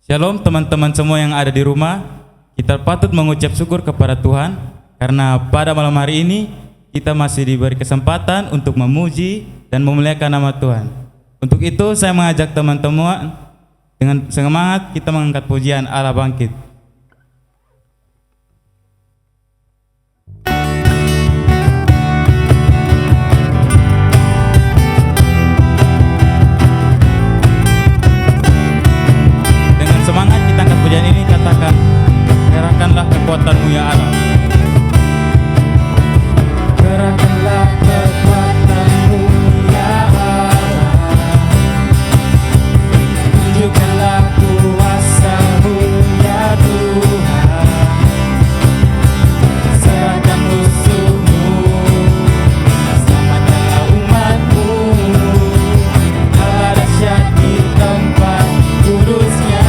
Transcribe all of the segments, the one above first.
Shalom teman-teman semua yang ada di rumah. Kita patut mengucap syukur kepada Tuhan karena pada malam hari ini kita masih diberi kesempatan untuk memuji dan memuliakan nama Tuhan. Untuk itu saya mengajak teman-teman dengan semangat kita mengangkat pujian Allah bangkit. Semangat kita angkat pujian ini, katakan, "Gerakkanlah kekuatan-Mu ya Allah." Gerakkanlah kekuatan-Mu ya Allah. Tunjukkanlah kuasa-Mu ya Tuhan. Serahkan musuh-Mu, selamatkanlah umat-Mu. Allah dahsyat di tempat kudus-Nya.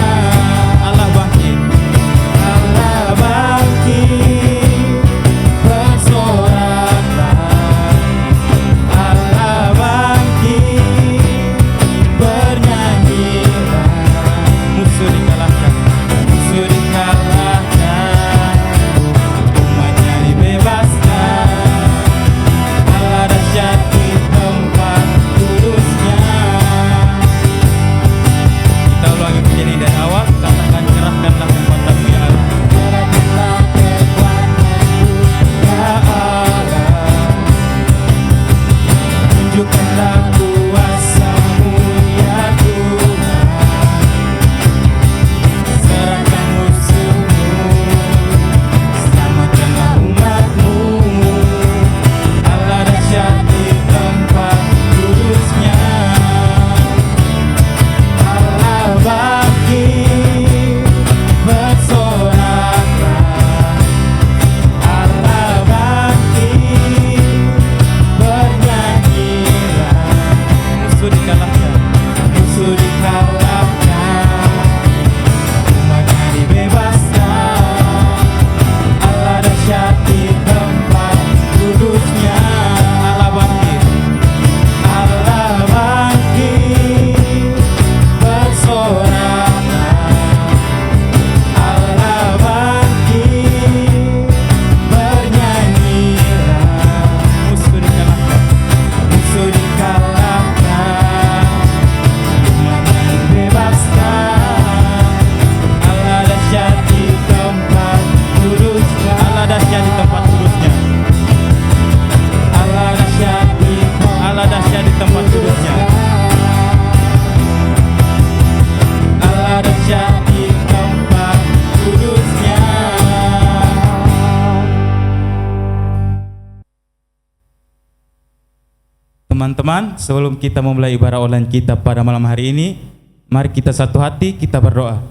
Teman-teman, sebelum kita memulai ibadah online kita pada malam hari ini, mari kita satu hati kita berdoa.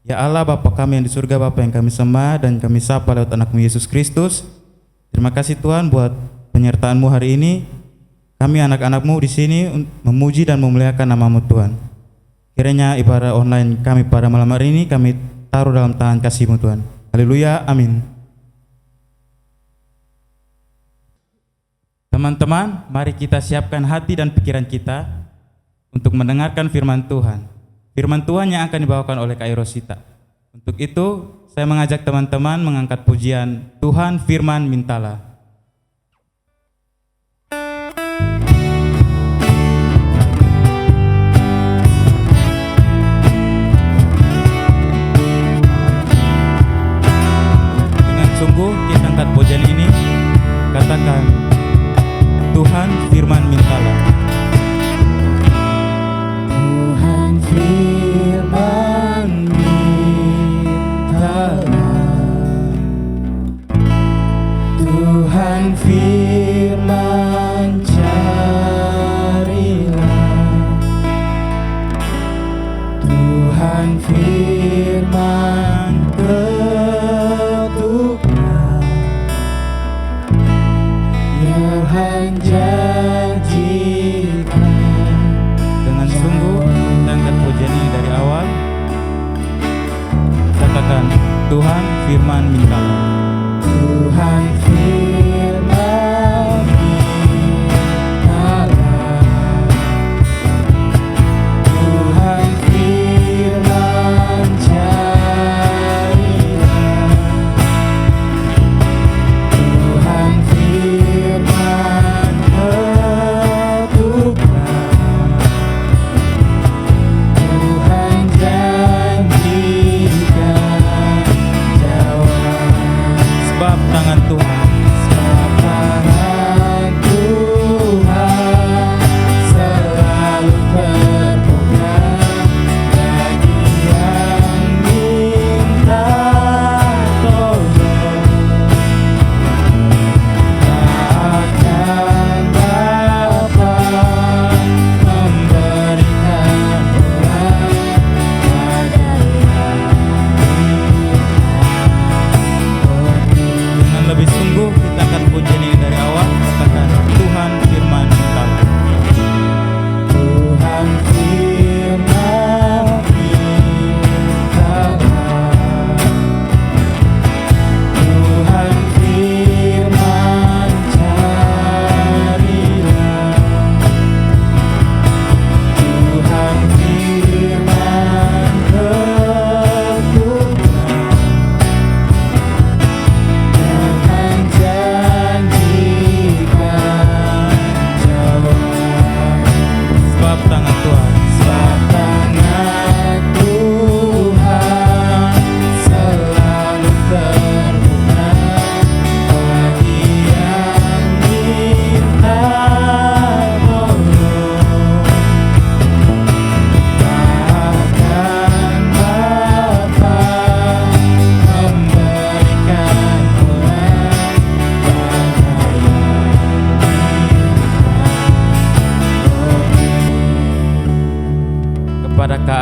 Ya Allah, Bapa kami yang di surga, Bapa yang kami sembah dan kami sapa lewat anak-Mu Yesus Kristus. Terima kasih Tuhan buat penyertaan-Mu hari ini. Kami anak-anak-Mu di sini memuji dan memuliakan nama-Mu Tuhan. Kiranya ibadah online kami pada malam hari ini kami taruh dalam tangan kasih-Mu Tuhan. Haleluya, amin. Teman-teman, mari kita siapkan hati dan pikiran kita untuk mendengarkan firman Tuhan. Firman Tuhan yang akan dibawakan oleh Kak Rosita. Untuk itu, saya mengajak teman-teman mengangkat pujian Tuhan Firman Mintalah. Dengan sungguh kita angkat pujian ini, katakan, Tuhan Firman Mintalah. Tuhan Firman Mintalah. Tuhan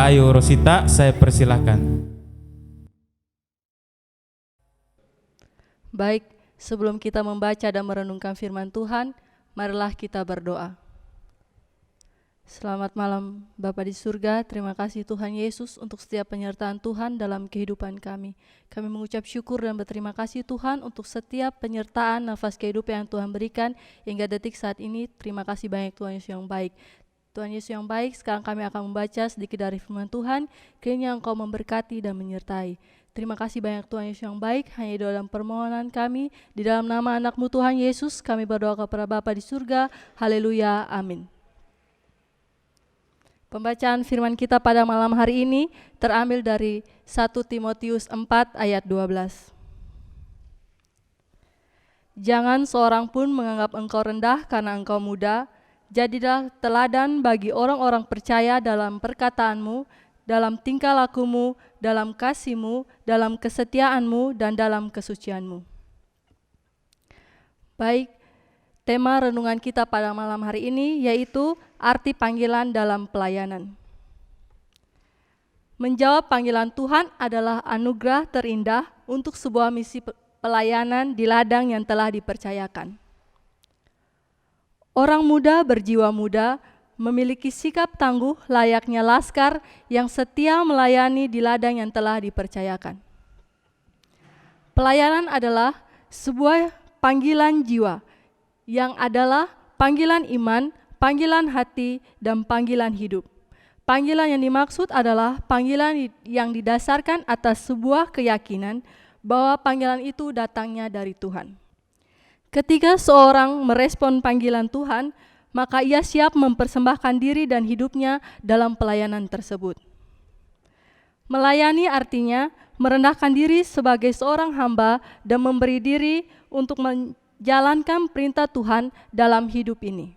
Ayu Rosita, saya persilahkan. Baik, sebelum kita membaca dan merenungkan firman Tuhan, marilah kita berdoa. Selamat malam Bapa di surga, terima kasih Tuhan Yesus untuk setiap penyertaan Tuhan dalam kehidupan kami. Kami mengucap syukur dan berterima kasih Tuhan untuk setiap penyertaan nafas kehidupan yang Tuhan berikan hingga detik saat ini. Terima kasih banyak Tuhan Yesus yang baik. Tuhan Yesus yang baik, sekarang kami akan membaca sedikit dari firman Tuhan, kiranya Engkau memberkati dan menyertai. Terima kasih banyak Tuhan Yesus yang baik, hanya di dalam permohonan kami, di dalam nama anak-Mu Tuhan Yesus, kami berdoa kepada Bapa di surga. Haleluya, amin. Pembacaan firman kita pada malam hari ini terambil dari 1 Timotius 4 ayat 12. Jangan seorang pun menganggap engkau rendah karena engkau muda, jadilah teladan bagi orang-orang percaya dalam perkataanmu, dalam tingkah lakumu, dalam kasihmu, dalam kesetiaanmu, dan dalam kesucianmu. Baik, tema renungan kita pada malam hari ini yaitu arti panggilan dalam pelayanan. Menjawab panggilan Tuhan adalah anugerah terindah untuk sebuah misi pelayanan di ladang yang telah dipercayakan. Orang muda berjiwa muda memiliki sikap tangguh layaknya laskar yang setia melayani di ladang yang telah dipercayakan. Pelayanan adalah sebuah panggilan jiwa yang adalah panggilan iman, panggilan hati, dan panggilan hidup. Panggilan yang dimaksud adalah panggilan yang didasarkan atas sebuah keyakinan bahwa panggilan itu datangnya dari Tuhan. Ketika seorang merespon panggilan Tuhan, maka ia siap mempersembahkan diri dan hidupnya dalam pelayanan tersebut. Melayani artinya merendahkan diri sebagai seorang hamba dan memberi diri untuk menjalankan perintah Tuhan dalam hidup ini.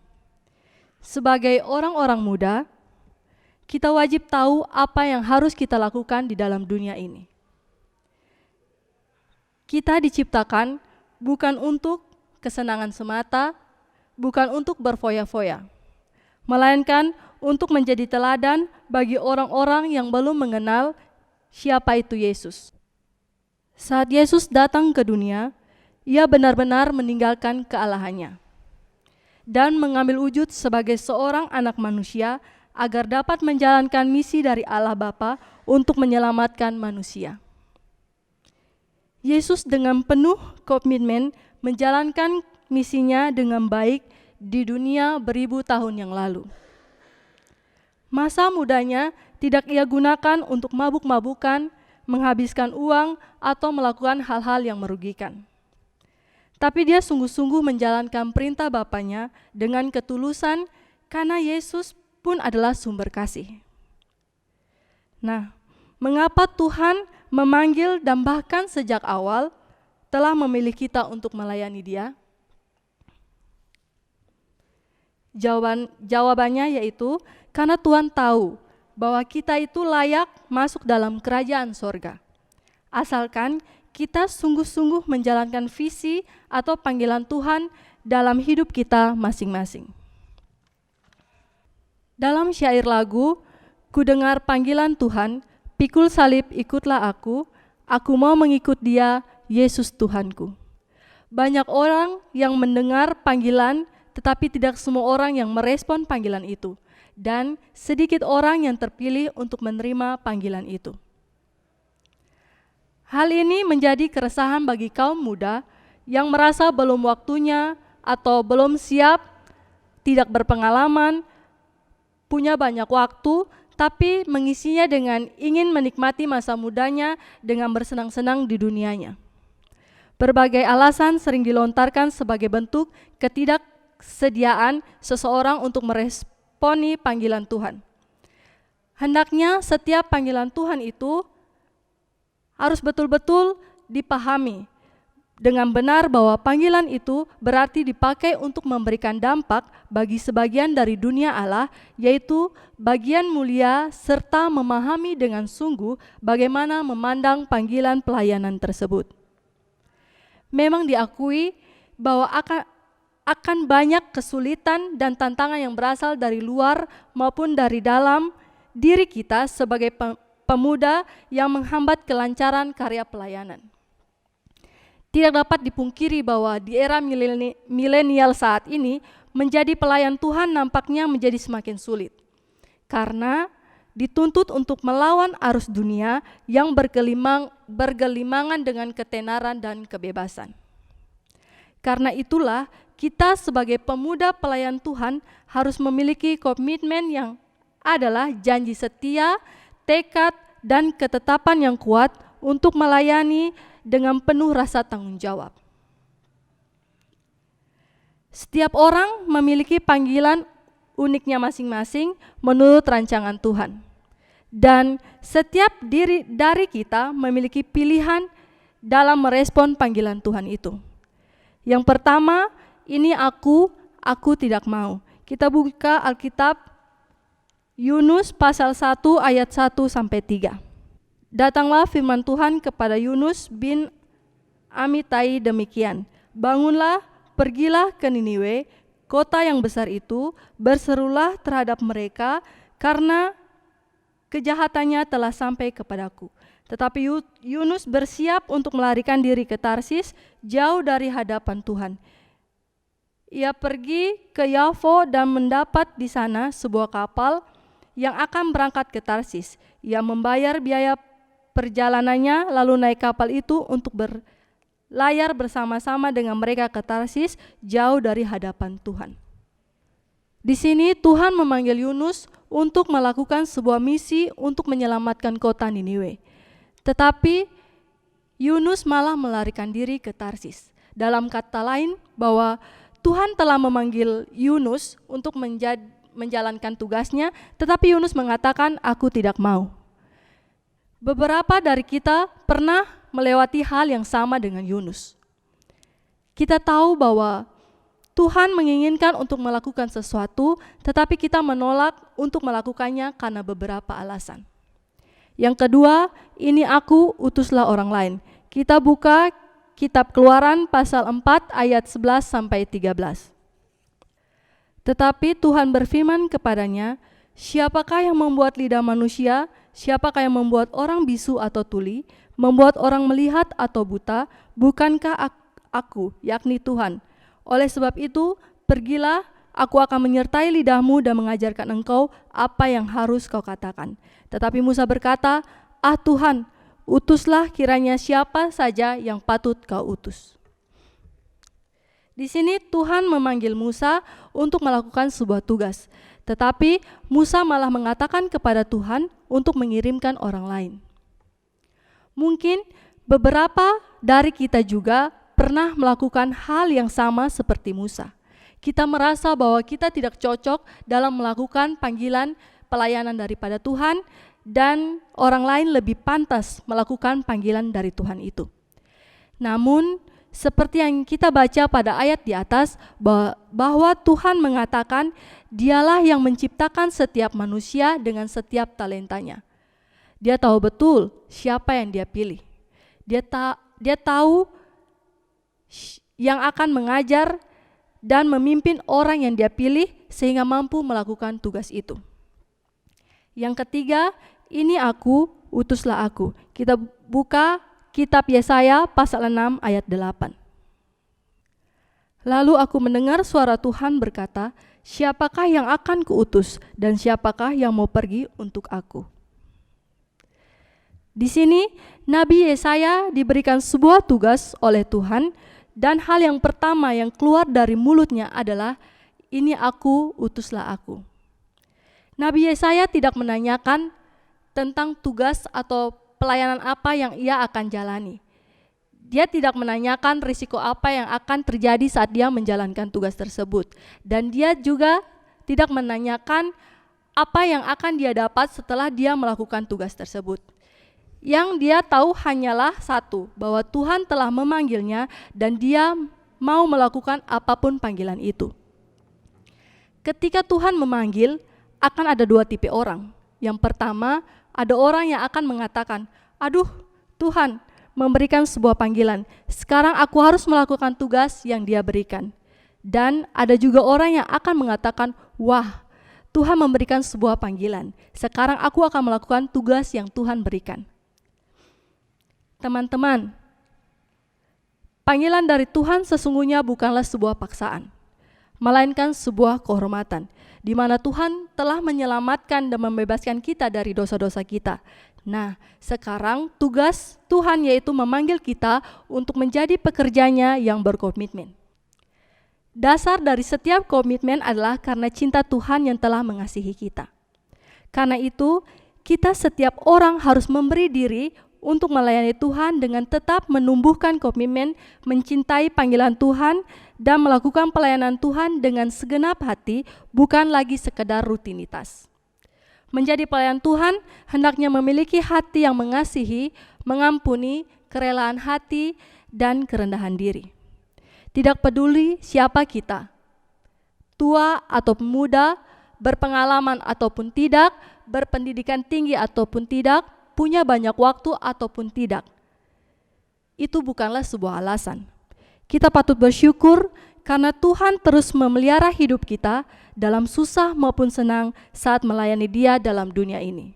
Sebagai orang-orang muda, kita wajib tahu apa yang harus kita lakukan di dalam dunia ini. Kita diciptakan bukan untuk kesenangan semata, bukan untuk berfoya-foya, melainkan untuk menjadi teladan bagi orang-orang yang belum mengenal siapa itu Yesus. Saat Yesus datang ke dunia, ia benar-benar meninggalkan kealahannya dan mengambil wujud sebagai seorang anak manusia agar dapat menjalankan misi dari Allah Bapa untuk menyelamatkan manusia. Yesus dengan penuh komitmen menjalankan misinya dengan baik di dunia beribu tahun yang lalu. Masa mudanya tidak ia gunakan untuk mabuk-mabukan, menghabiskan uang, atau melakukan hal-hal yang merugikan. Tapi dia sungguh-sungguh menjalankan perintah Bapanya dengan ketulusan karena Yesus pun adalah sumber kasih. Nah, mengapa Tuhan memanggil dan bahkan sejak awal telah memilih kita untuk melayani Dia? Jawabannya yaitu karena Tuhan tahu bahwa kita itu layak masuk dalam kerajaan sorga, asalkan kita sungguh-sungguh menjalankan visi atau panggilan Tuhan dalam hidup kita masing-masing. Dalam syair lagu, ku dengar panggilan Tuhan, pikul salib ikutlah aku mau mengikut Dia, Yesus Tuhanku. Banyak orang yang mendengar panggilan, tetapi tidak semua orang yang merespon panggilan itu, dan sedikit orang yang terpilih untuk menerima panggilan itu. Hal ini menjadi keresahan bagi kaum muda yang merasa belum waktunya atau belum siap, tidak berpengalaman, punya banyak waktu, tapi mengisinya dengan ingin menikmati masa mudanya dengan bersenang-senang di dunianya. Berbagai alasan sering dilontarkan sebagai bentuk ketidaksediaan seseorang untuk meresponi panggilan Tuhan. Hendaknya setiap panggilan Tuhan itu harus betul-betul dipahami dengan benar bahwa panggilan itu berarti dipakai untuk memberikan dampak bagi sebagian dari dunia Allah, yaitu bagian mulia serta memahami dengan sungguh bagaimana memandang panggilan pelayanan tersebut. Memang diakui bahwa akan banyak kesulitan dan tantangan yang berasal dari luar maupun dari dalam diri kita sebagai pemuda yang menghambat kelancaran karya pelayanan. Tidak dapat dipungkiri bahwa di era milenial saat ini, menjadi pelayan Tuhan nampaknya menjadi semakin sulit. Karena dituntut untuk melawan arus dunia yang bergelimangan dengan ketenaran dan kebebasan. Karena itulah, kita sebagai pemuda pelayan Tuhan harus memiliki komitmen yang adalah janji setia, tekad, dan ketetapan yang kuat untuk melayani dengan penuh rasa tanggung jawab. Setiap orang memiliki panggilan uniknya masing-masing menurut rancangan Tuhan. Dan setiap dari kita memiliki pilihan dalam merespon panggilan Tuhan itu. Yang pertama, ini aku tidak mau. Kita buka Alkitab Yunus pasal 1 ayat 1-3. Datanglah firman Tuhan kepada Yunus bin Amitai demikian. Bangunlah, pergilah ke Niniwe, kota yang besar itu, berserulah terhadap mereka karena kejahatannya telah sampai kepadaku. Tetapi Yunus bersiap untuk melarikan diri ke Tarsis, jauh dari hadapan Tuhan. Ia pergi ke Yafo dan mendapat di sana sebuah kapal yang akan berangkat ke Tarsis. Ia membayar biaya perjalanannya, lalu naik kapal itu untuk berlayar bersama-sama dengan mereka ke Tarsis, jauh dari hadapan Tuhan. Di sini Tuhan memanggil Yunus untuk melakukan sebuah misi untuk menyelamatkan kota Niniwe. Tetapi Yunus malah melarikan diri ke Tarsis. Dalam kata lain, bahwa Tuhan telah memanggil Yunus untuk menjalankan tugasnya, tetapi Yunus mengatakan, "Aku tidak mau." Beberapa dari kita pernah melewati hal yang sama dengan Yunus. Kita tahu bahwa Tuhan menginginkan untuk melakukan sesuatu, tetapi kita menolak untuk melakukannya karena beberapa alasan. Yang kedua, ini aku, utuslah orang lain. Kita buka Kitab Keluaran pasal 4 ayat 11-13. Tetapi Tuhan berfirman kepadanya, "Siapakah yang membuat lidah manusia? Siapakah yang membuat orang bisu atau tuli? Membuat orang melihat atau buta? Bukankah aku, yakni Tuhan? Oleh sebab itu, pergilah, aku akan menyertai lidahmu dan mengajarkan engkau apa yang harus kau katakan." Tetapi Musa berkata, "Ah Tuhan, utuslah kiranya siapa saja yang patut kau utus." Di sini Tuhan memanggil Musa untuk melakukan sebuah tugas. Tetapi Musa malah mengatakan kepada Tuhan untuk mengirimkan orang lain. Mungkin beberapa dari kita juga pernah melakukan hal yang sama seperti Musa. Kita merasa bahwa kita tidak cocok dalam melakukan panggilan pelayanan daripada Tuhan, dan orang lain lebih pantas melakukan panggilan dari Tuhan itu. Namun, seperti yang kita baca pada ayat di atas, bahwa Tuhan mengatakan Dialah yang menciptakan setiap manusia dengan setiap talentanya. Dia tahu betul siapa yang Dia pilih. Dia tahu yang akan mengajar dan memimpin orang yang Dia pilih sehingga mampu melakukan tugas itu. Yang ketiga, ini aku, utuslah aku. Kita buka Kitab Yesaya pasal 6 ayat 8. Lalu aku mendengar suara Tuhan berkata, "Siapakah yang akan kuutus dan siapakah yang mau pergi untuk aku?" Di sini Nabi Yesaya diberikan sebuah tugas oleh Tuhan, dan hal yang pertama yang keluar dari mulutnya adalah, "Ini aku, utuslah aku." Nabi Yesaya tidak menanyakan tentang tugas atau pelayanan apa yang ia akan jalani. Dia tidak menanyakan risiko apa yang akan terjadi saat dia menjalankan tugas tersebut. Dan dia juga tidak menanyakan apa yang akan dia dapat setelah dia melakukan tugas tersebut. Yang dia tahu hanyalah satu, bahwa Tuhan telah memanggilnya dan dia mau melakukan apapun panggilan itu. Ketika Tuhan memanggil, akan ada dua tipe orang. Yang pertama, ada orang yang akan mengatakan, "Aduh, Tuhan memberikan sebuah panggilan. Sekarang aku harus melakukan tugas yang Dia berikan." Dan ada juga orang yang akan mengatakan, "Wah, Tuhan memberikan sebuah panggilan. Sekarang aku akan melakukan tugas yang Tuhan berikan. Teman-teman, panggilan dari Tuhan sesungguhnya bukanlah sebuah paksaan, melainkan sebuah kehormatan, di mana Tuhan telah menyelamatkan dan membebaskan kita dari dosa-dosa kita. Nah, sekarang tugas Tuhan yaitu memanggil kita untuk menjadi pekerjanya yang berkomitmen. Dasar dari setiap komitmen adalah karena cinta Tuhan yang telah mengasihi kita. Karena itu, kita setiap orang harus memberi diri untuk melayani Tuhan dengan tetap menumbuhkan komitmen mencintai panggilan Tuhan dan melakukan pelayanan Tuhan dengan segenap hati, bukan lagi sekedar rutinitas. Menjadi pelayan Tuhan hendaknya memiliki hati yang mengasihi, mengampuni, kerelaan hati, dan kerendahan diri. Tidak peduli siapa kita, tua atau muda, berpengalaman ataupun tidak, berpendidikan tinggi ataupun tidak, punya banyak waktu ataupun tidak. Itu bukanlah sebuah alasan. Kita patut bersyukur karena Tuhan terus memelihara hidup kita dalam susah maupun senang saat melayani Dia dalam dunia ini.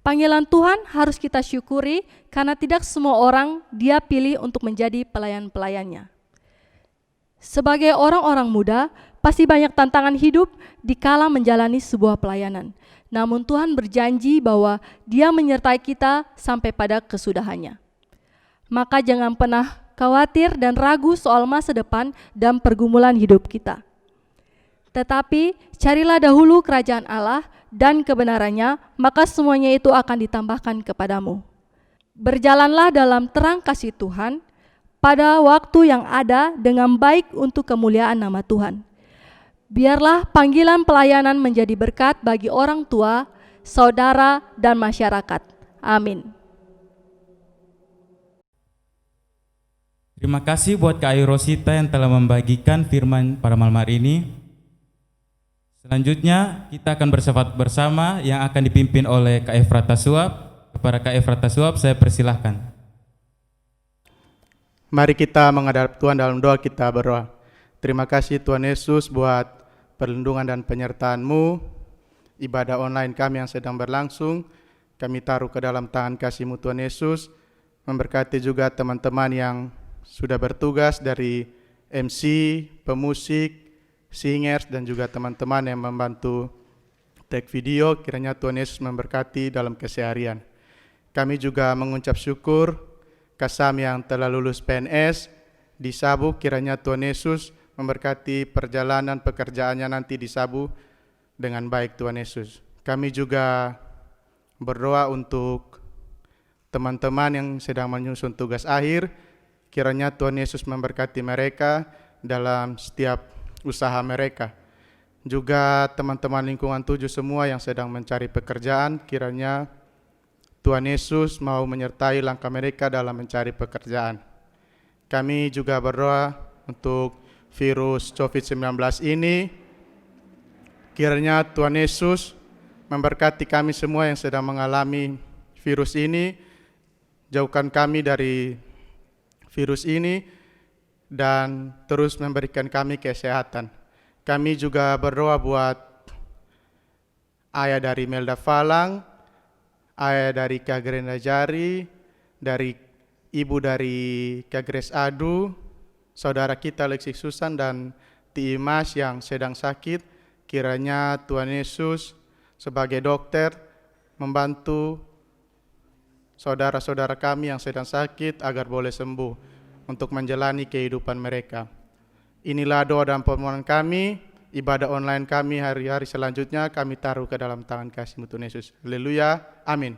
Panggilan Tuhan harus kita syukuri karena tidak semua orang Dia pilih untuk menjadi pelayan-pelayannya. Sebagai orang-orang muda, pasti banyak tantangan hidup dikala menjalani sebuah pelayanan. Namun Tuhan berjanji bahwa Dia menyertai kita sampai pada kesudahannya. Maka jangan pernah khawatir dan ragu soal masa depan dan pergumulan hidup kita. Tetapi carilah dahulu kerajaan Allah dan kebenarannya, maka semuanya itu akan ditambahkan kepadamu. Berjalanlah dalam terang kasih Tuhan pada waktu yang ada dengan baik untuk kemuliaan nama Tuhan. Biarlah panggilan pelayanan menjadi berkat bagi orang tua, saudara, dan masyarakat. Amin. Terima kasih buat Kak Ayu Rosita yang telah membagikan firman pada malam hari ini. Selanjutnya kita akan bersyafaat bersama yang akan dipimpin oleh Kak Efrata Suap. Kepada Kak Efrata Suap saya persilahkan. Mari kita menghadap Tuhan dalam doa, kita berdoa. Terima kasih Tuhan Yesus buat perlindungan dan penyertaan-Mu. Ibadah online kami yang sedang berlangsung, kami taruh ke dalam tangan kasih-Mu Tuhan Yesus. Memberkati juga teman-teman yang sudah bertugas dari MC, pemusik, singers, dan juga teman-teman yang membantu take video. Kiranya Tuhan Yesus memberkati dalam keseharian. Kami juga mengucap syukur Kasam yang telah lulus PNS di Sabu. Kiranya Tuhan Yesus memberkati perjalanan pekerjaannya nanti di Sabu dengan baik Tuhan Yesus. Kami juga berdoa untuk teman-teman yang sedang menyusun tugas akhir. Kiranya Tuhan Yesus memberkati mereka dalam setiap usaha mereka. Juga teman-teman lingkungan 7 semua yang sedang mencari pekerjaan, kiranya Tuhan Yesus mau menyertai langkah mereka dalam mencari pekerjaan. Kami juga berdoa untuk virus COVID-19 ini. Kiranya Tuhan Yesus memberkati kami semua yang sedang mengalami virus ini. Jauhkan kami dari virus ini dan terus memberikan kami kesehatan. Kami juga berdoa buat ayah dari Melda Falang, ayah dari Kak Grenda Jari, dari ibu dari Kak Grace Adu, saudara kita Lexi Susan dan Ti Imas yang sedang sakit. Kiranya Tuhan Yesus sebagai dokter membantu saudara-saudara kami yang sedang sakit agar boleh sembuh untuk menjalani kehidupan mereka. Inilah doa dan permohonan kami. Ibadah online kami hari-hari selanjutnya kami taruh ke dalam tangan kasih-Mu Tuhan Yesus. Haleluya. Amin.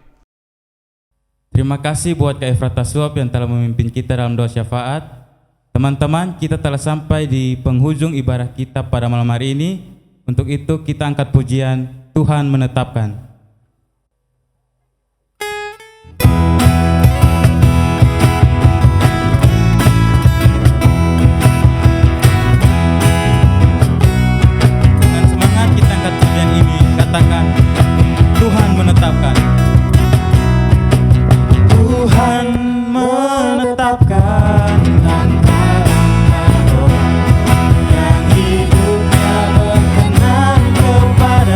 Terima kasih buat Kak Efrata Suap yang telah memimpin kita dalam doa syafaat. Teman-teman, kita telah sampai di penghujung ibadah kita pada malam hari ini. Untuk itu kita angkat pujian Tuhan menetapkan. Dengan semangat kita angkat pujian ini, katakan Tuhan menetapkan. Tuhan menetapkan langkah-langkah orang yang hidupnya berkenan kepada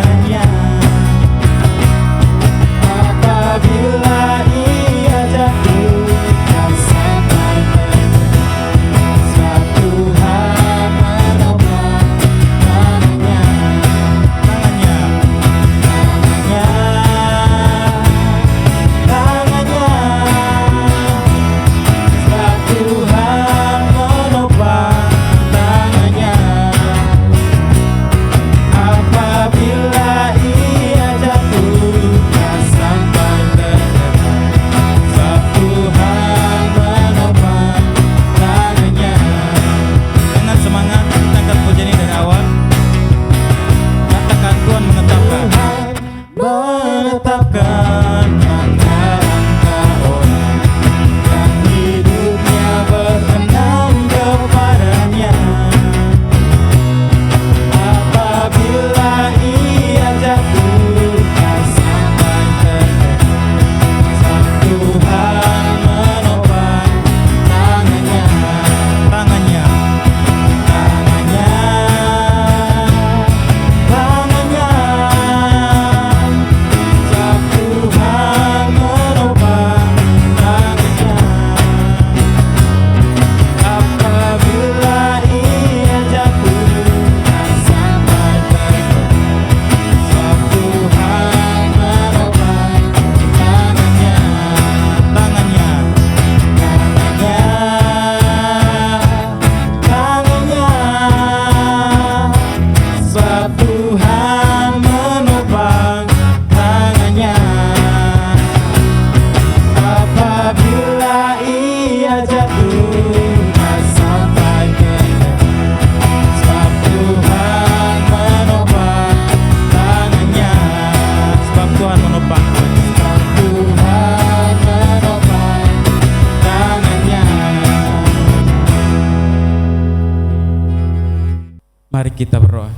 kita berdoa.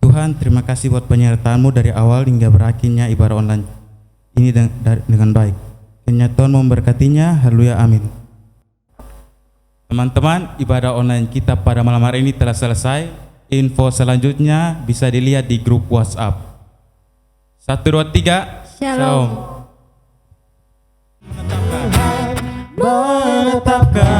Tuhan, terima kasih buat penyertaan-Mu dari awal hingga berakhirnya ibadah online ini dengan baik. Kiranya Tuhan memberkatinya. Haleluya, amin. Teman-teman, ibadah online kita pada malam hari ini telah selesai. Info selanjutnya bisa dilihat di grup WhatsApp. 1, 2, 3. Shalom. Menetapkan